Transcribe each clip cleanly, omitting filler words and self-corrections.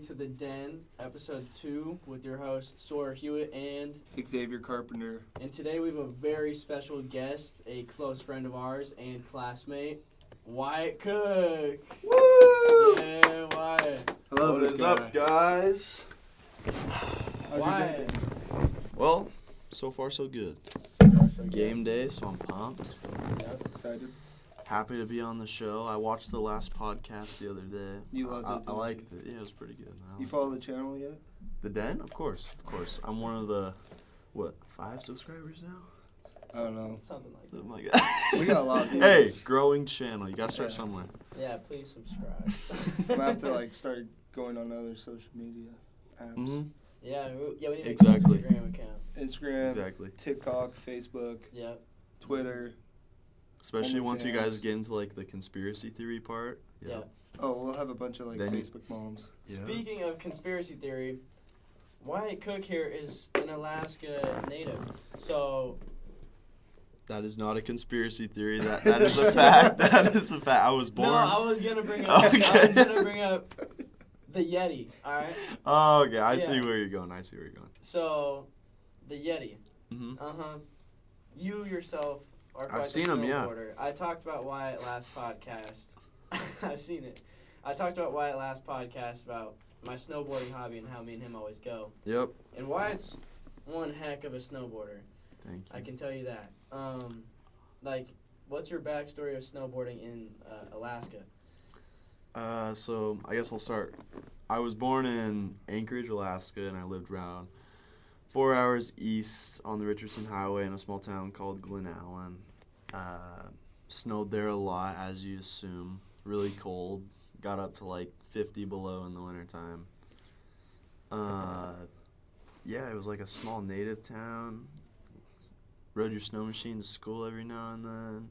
to The Den, episode 2, with your hosts, Saywer and Xavier Carpenter. And today we have a very special guest, a close friend of ours and classmate, Wyatt Cook. Woo! Yeah, Wyatt. Hello, What is up, guys? How's your day? Well, so far so good. Game day, so I'm pumped. Yep, excited. Happy to be on the show. I watched the last podcast the other day. You loved it, I didn't liked it. Yeah, it was pretty good. You follow the channel yet? The Den? Of course. I'm one of the, 5 subscribers now? I don't know. Something like that. Something like that. We got a lot of views. Hey, growing channel. You gotta start Yeah. somewhere. Yeah, please subscribe. I'm gonna have to start going on other social media apps. Mm-hmm. Yeah, we need Exactly. an Instagram account. Instagram, Exactly. TikTok, Facebook, Yep. Twitter. Especially once you OnlyFans. guys get into the conspiracy theory part. Yeah. Oh, we'll have a bunch of Then you- Facebook moms. Yeah. Speaking of conspiracy theory, Wyatt Cook here is an Alaska native. So, That is not a conspiracy theory. That is a fact. That is a fact. I was born. no, I was gonna bring up. Okay. I was gonna bring up the Yeti. All right. Oh, okay. I see Yeah. where you're going. So, the Yeti. Mm-hmm. You yourself are quite I've seen the 'em, yeah. snowboarder. I talked about Wyatt last podcast. I've seen it. I talked about Wyatt last podcast about my snowboarding hobby and how me and him always go. Yep. And Wyatt's one heck of a snowboarder. Thank you. I can tell you that. What's your backstory of snowboarding in Alaska? So I guess I'll start. I was born in Anchorage, Alaska, and I lived around 4 hours east on the Richardson Highway in a small town called Glen Allen. Snowed there a lot, as you assume. Really cold. Got up to 50 below in the wintertime. Yeah, it was a small native town. Rode your snow machine to school every now and then.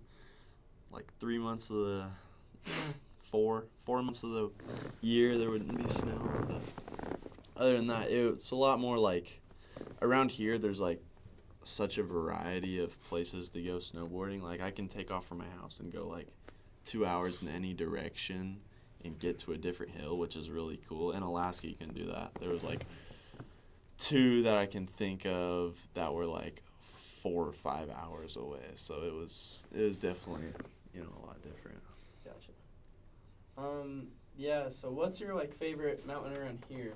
3 months of the 4 months of the year there wouldn't be snow. But other than that, it's a lot more around here. There's such a variety of places to go snowboarding. I can take off from my house and go 2 hours in any direction and get to a different hill, which is really cool. In Alaska, you can do that. There was 2 that I can think of that were 4 or 5 hours away. So it was definitely a lot different. Gotcha. Yeah. So, what's your favorite mountain around here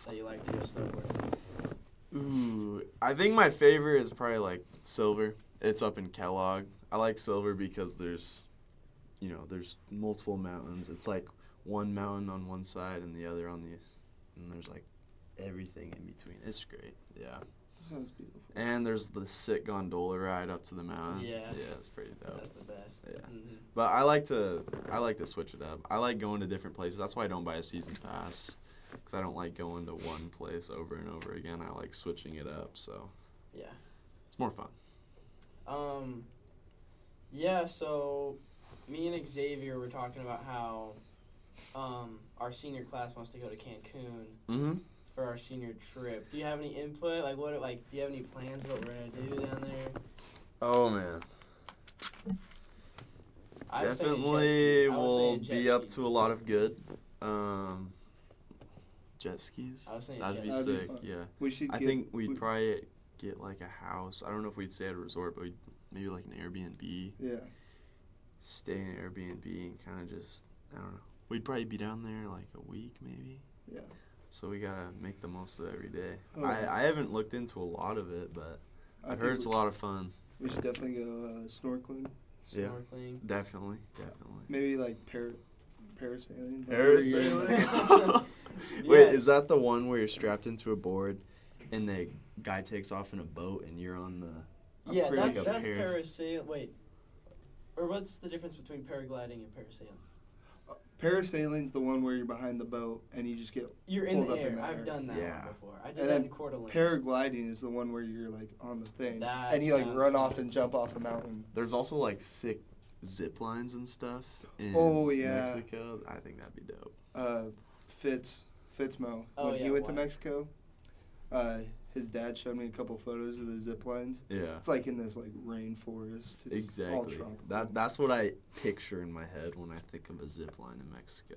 that you like to go snowboarding? Ooh, I think my favorite is probably Silver. It's up in Kellogg. I like Silver because there's multiple mountains. It's one mountain on one side and the other on the, and there's everything in between. It's great. Yeah. Sounds beautiful. And there's the sick gondola ride up to the mountain. Yeah. Yeah, it's pretty dope. That's the best. Yeah. Mm-hmm. But I like to switch it up. I like going to different places. That's why I don't buy a season pass, because I don't like going to one place over and over again. I like switching it up, so Yeah. it's more fun. Yeah, so me and Xavier were talking about how our senior class wants to go to Cancun Mm-hmm. for our senior trip. Do you have any input? Do you have any plans of what we're going to do down there? Oh, man. I was saying Definitely jet skis. I was will saying jet be up skis. to a lot of good. Jet skis? I was saying That'd jet be skis. That'd be sick, fun. yeah. We should I think we'd probably get a house. I don't know if we'd stay at a resort, but maybe an Airbnb. Yeah. Stay in an Airbnb and kind of just, I don't know. We'd probably be down there a week maybe. Yeah. So we gotta make the most of every day. Oh, yeah. I haven't looked into a lot lot but I've heard it's a lot of fun. We should definitely go snorkeling. Yeah. Snorkeling. Definitely. Maybe parasailing. Parasailing? Yeah. Wait, is that the one where you're strapped into a board and the guy takes off in a boat and you're on the... Yeah, pretty that's good. parasailing. Wait. Or what's the difference between paragliding and parasailing? Parasailing's the one where you're behind the boat and you just get You're in pulled the up air. in the I've air. done that Yeah. one before. I did And that then in Coeur d'Alene. Paragliding is the one where you're on the thing That and you sounds run fun. off and jump off a mountain. There's also sick zip lines and stuff in Oh, yeah. Mexico. I think that'd be dope. Fitzmo. Oh, When yeah, he went to why? Mexico, his dad showed me a couple photos of the zip lines. Yeah. It's in this rainforest. It's all Exactly. tropical. That's what I picture in my head when I think of a zip line in Mexico.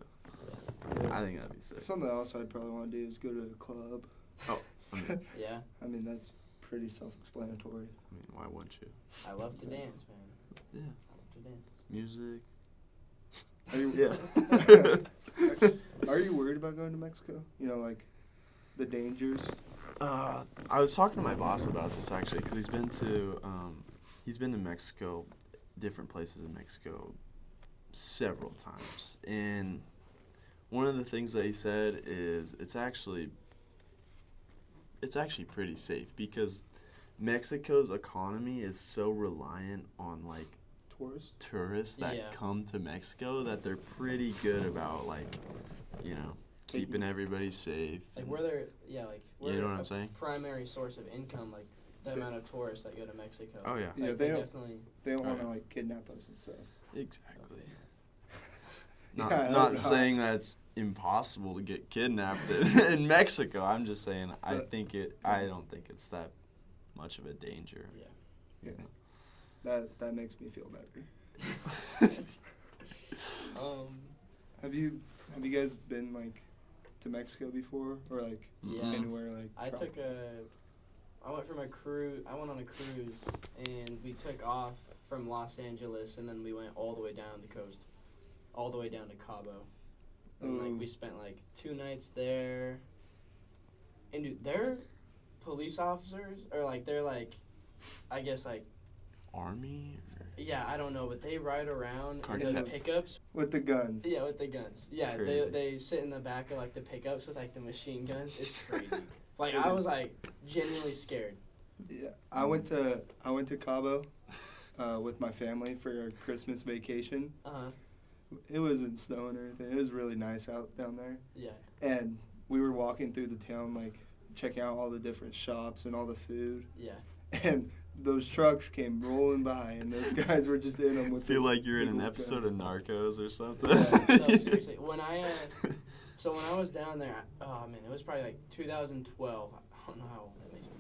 I think that'd be sick. Something else I'd probably want to do is go to a club. Oh, I mean, Yeah, I mean, that's pretty self-explanatory. why wouldn't you? I love to dance, man. Yeah. I love to dance. Music. Are you, Yeah. Are you worried about going to Mexico? You know, like the dangers. I was talking to my boss about this actually, because he's been to Mexico, different places in Mexico, several times, and one of the things that he said is it's actually pretty safe because Mexico's economy is so reliant on like tourists that Yeah. come to Mexico that they're pretty good about like, you know, keeping everybody safe. Like, we're their, like, we're You know what a I'm saying? primary source of income, like, the amount of tourists that go to Mexico. Oh yeah. Yeah, Like, they definitely. don't want to Right. like kidnap us and stuff. Exactly. Yeah, Not I don't not know. saying that it's impossible to get kidnapped in Mexico. I'm just saying I But- don't think it's that much of a danger. Yeah. Yeah, that makes me feel better. Have you guys been like to Mexico before or like Yeah. anywhere like? I went on a cruise, and we took off from Los Angeles, and then we went all the way down the coast, all the way down to Cabo. And, like, we spent, like, 2 nights there. And, dude, they're police officers, or, like, they're, like, I guess, like, Army? yeah, I don't know, but they ride around in those Cartel. pickups. with the guns. Yeah, with the guns. Yeah, Crazy. they sit in the back of, like, the pickups with, like, the machine guns. It's crazy. Like, I was, like, genuinely scared. Yeah, I went to Cabo with my family for a Christmas vacation. Uh-huh. It wasn't snowing or anything. It was really nice out down there. Yeah. And we were walking through the town, like checking out all the different shops and all the food. Yeah. And those trucks came rolling by, and those guys were just in them I with. feel the like you're in big an old episode guns. of Narcos or something. Yeah. No, seriously. When I was down there, oh man, it was probably like 2012. I don't know how old that makes me.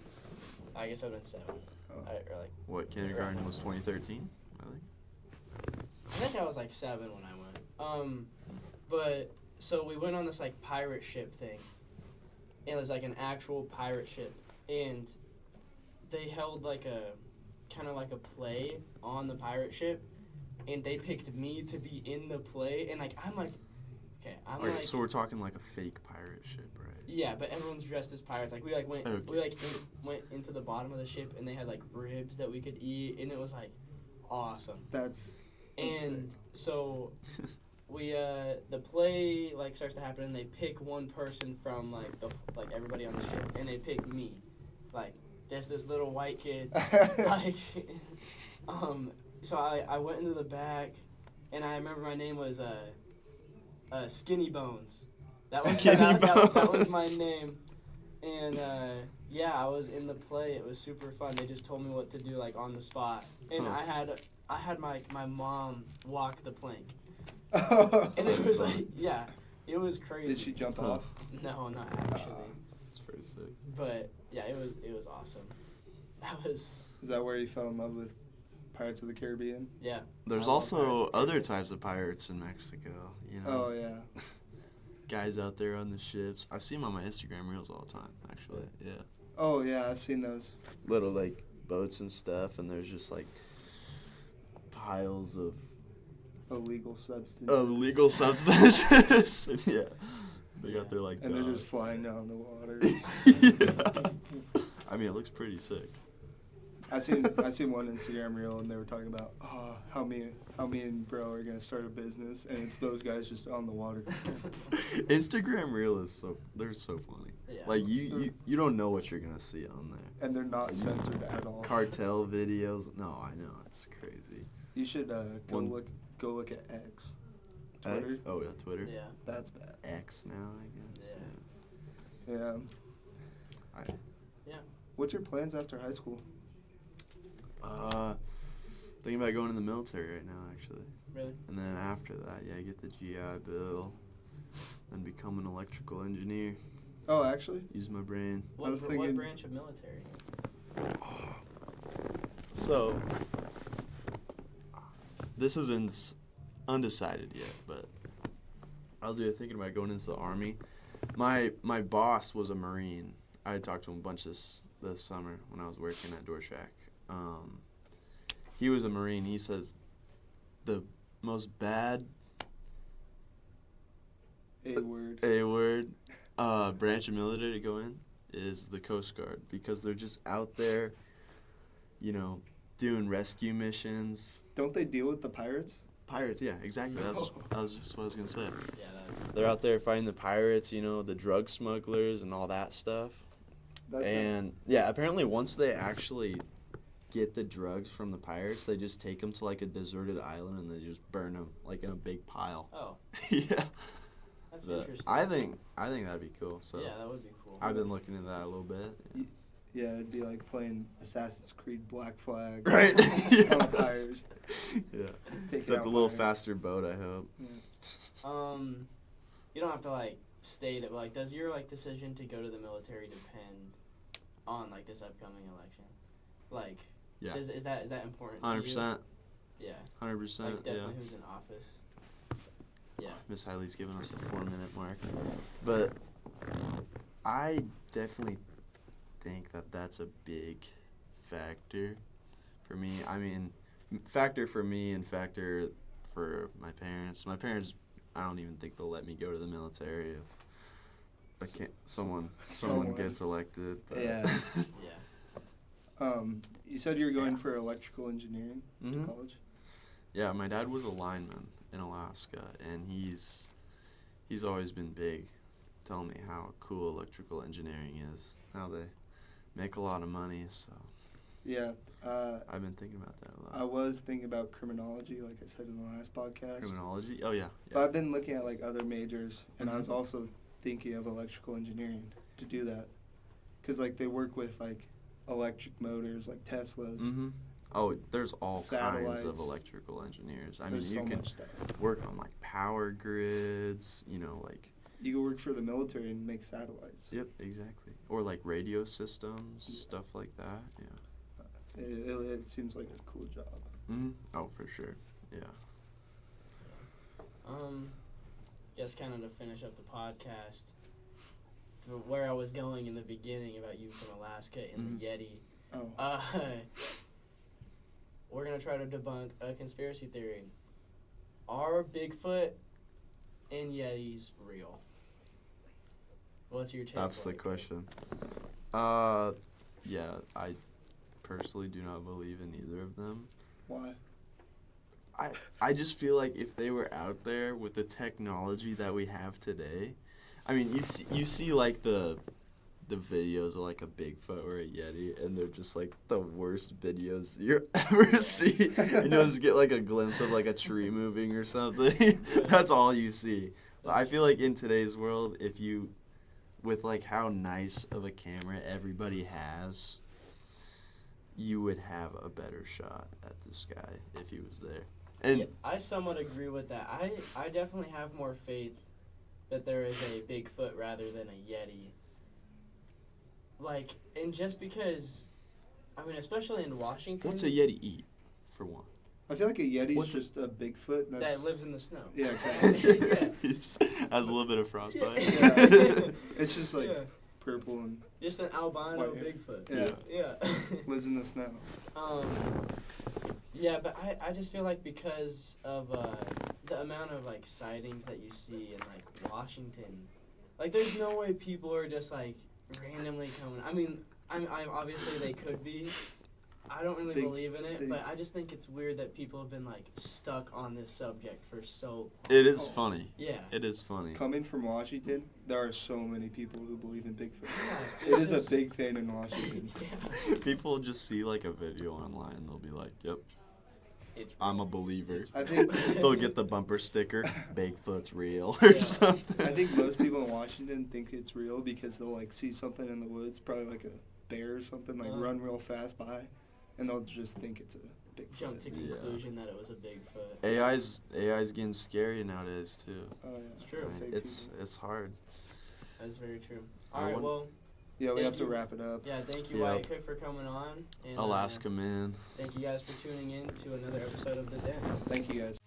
I guess I've been 7. Oh. Or like, What, kindergarten was 2013? I think. I think I was like 7 when I went. But so we went on this like pirate ship thing, and it was like an actual pirate ship, and they held like a kind of like a play on the pirate ship, and they picked me to be in the play, and like I'm like, okay, I'm Okay, like. so we're talking like a fake pirate ship, right? Yeah, but everyone's dressed as pirates. Like we like went, Okay. we like went into the bottom of the ship, and they had like ribs that we could eat, and it was like awesome. That's And sick. so we the play like starts to happen, and they pick one person from like everybody on the ship, and they pick me. Like there's this little white kid. Like so I went into the back, and I remember my name was Skinny Bones. That was Skinny that was Bones. my name. And yeah, I was in the play. It was super fun. They just told me what to do like on the spot. And Huh. I had my mom walk the plank. Oh. And it was funny. like, yeah, it was crazy. Did she jump Huh. off? No, not actually. It's pretty sick. But yeah, it was awesome. That was Is that where you fell in love with Pirates of the Caribbean? yeah. There's I love also Pirates of the other Caribbean. types of pirates in Mexico, you know. Oh yeah. Guys out there on the ships. I see them on my Instagram reels all the time, actually. Yeah. Oh yeah, I've seen those. Little like boats and stuff, and there's just like piles of Illegal substances. illegal substances. Yeah. They got their like And they're dogs. just flying down the water. Yeah. I mean, it looks pretty sick. I seen one Instagram reel, and they were talking about how me and bro are gonna start a business, and it's those guys just on the water. Instagram reel is they're so funny. Yeah. Like you don't know what you're gonna see on there. And they're not censored at all. Cartel videos. No, I know, it's crazy. You should go One- look at X. Twitter. X? Oh yeah, Twitter. Yeah. That's bad. X now, I guess. Yeah. Yeah. Yeah. What's your plans after high school? Thinking about going in the military right now, actually. Really? And then after that, yeah, get the GI Bill, and become an electrical engineer. Oh, actually. Use my brain. What, was what thinking- branch of military? So, this isn't undecided yet, but I was even thinking about going into the Army. My boss was a Marine. I had talked to him a bunch this summer when I was working at Door Shack. He was a Marine. He says the most bad A-word branch of military to go in is the Coast Guard, because they're just out there, doing rescue missions. Don't they deal with the pirates? Pirates, yeah, exactly. That was just what I was going to say. Yeah, They're out there fighting the pirates, the drug smugglers and all that stuff. Apparently once they actually get the drugs from the pirates, they just take them to like a deserted island and they just burn them like in a big pile. Oh. Yeah. That's interesting. I think that'd be cool. So yeah, that would be cool. I've been looking into that a little bit. Yeah, it'd be like playing Assassin's Creed Black Flag. Right. On the pirates. Yeah. Except a little faster boat, I hope. Yeah. You don't have to like state it, but like, does your like decision to go to the military depend on like this upcoming election? Like, yeah. Is that important? 100%. Yeah. 100%. Like definitely yeah. who's in office. Yeah. Miss Hiley's giving us the 4-minute mark, but I definitely think that that's a big factor for me. I mean, factor for me and factor for my parents. My parents, I don't even think they'll let me go to the military if someone gets elected. But. Yeah. Yeah. You said you were going for electrical engineering to college? Yeah, my dad was a lineman in Alaska, and he's always been big, telling me how cool electrical engineering is, how they make a lot of money. So yeah, I've been thinking about that a lot. I was thinking about criminology, like I said in the last podcast. Criminology? Oh yeah. But I've been looking at like other majors, and I was also thinking of electrical engineering to do that, because like they work with like electric motors, like Teslas. Mm-hmm. Oh, there's all Satellites. kinds of electrical engineers. I There's mean, you so can much stuff. work on like power grids, like. You can work for the military and make satellites. Yep, exactly. Or like radio systems, stuff like that. Yeah. It seems like a cool job. Mm-hmm. Oh, for sure. Yeah. Guess kind of to finish up the podcast, where I was going in the beginning about you from Alaska and the Yeti. Oh. We're going to try to debunk a conspiracy theory. Are Bigfoot and Yetis real? What's your take? That's the question. Yeah, I personally do not believe in either of them. Why? I just feel like if they were out there with the technology that we have today, I mean, you see like the videos of like a Bigfoot or a Yeti, and they're just like the worst videos you'll ever see. Just get like a glimpse of like a tree moving or something. That's all you see. But I feel like in today's world, with like how nice of a camera everybody has, you would have a better shot at this guy if he was there. And yeah, I somewhat agree with that. I definitely have more faith that there is a Bigfoot rather than a Yeti. Like, and just because, I mean, especially in Washington. What's a Yeti eat, for one? I feel like a Yeti is just a Bigfoot that lives in the snow. Yeah, exactly. Yeah. He has a little bit of frostbite. Yeah. It's just like purple and just an albino white. Bigfoot. Yeah. Lives in the snow. Yeah, but I just feel like because of the amount of like sightings that you see in like Washington, like there's no way people are just like randomly coming. I mean, I'm obviously they could be. I don't really believe in it, but I just think it's weird that people have been like stuck on this subject for so. It is funny. Yeah. It is funny. Coming from Washington, there are so many people who believe in Bigfoot. Yeah, it is a big thing in Washington. Yeah. People just see like a video online and they'll be like, "Yep, I'm a believer." I think they'll get the bumper sticker, "Bigfoot's real" or something. I think most people in Washington think it's real because they'll like see something in the woods, probably like a bear or something, like run real fast by. And they'll just think it's a Bigfoot. Jump to conclusion that it was a Bigfoot. AI's getting scary nowadays too. Oh yeah, it's true. I mean, it's hard. That's very true. All right, well. Yeah, we have to wrap it up. Yeah, thank you, Wyatt, for coming on. And, Alaska man. Thank you guys for tuning in to another episode of The Den. Thank you guys.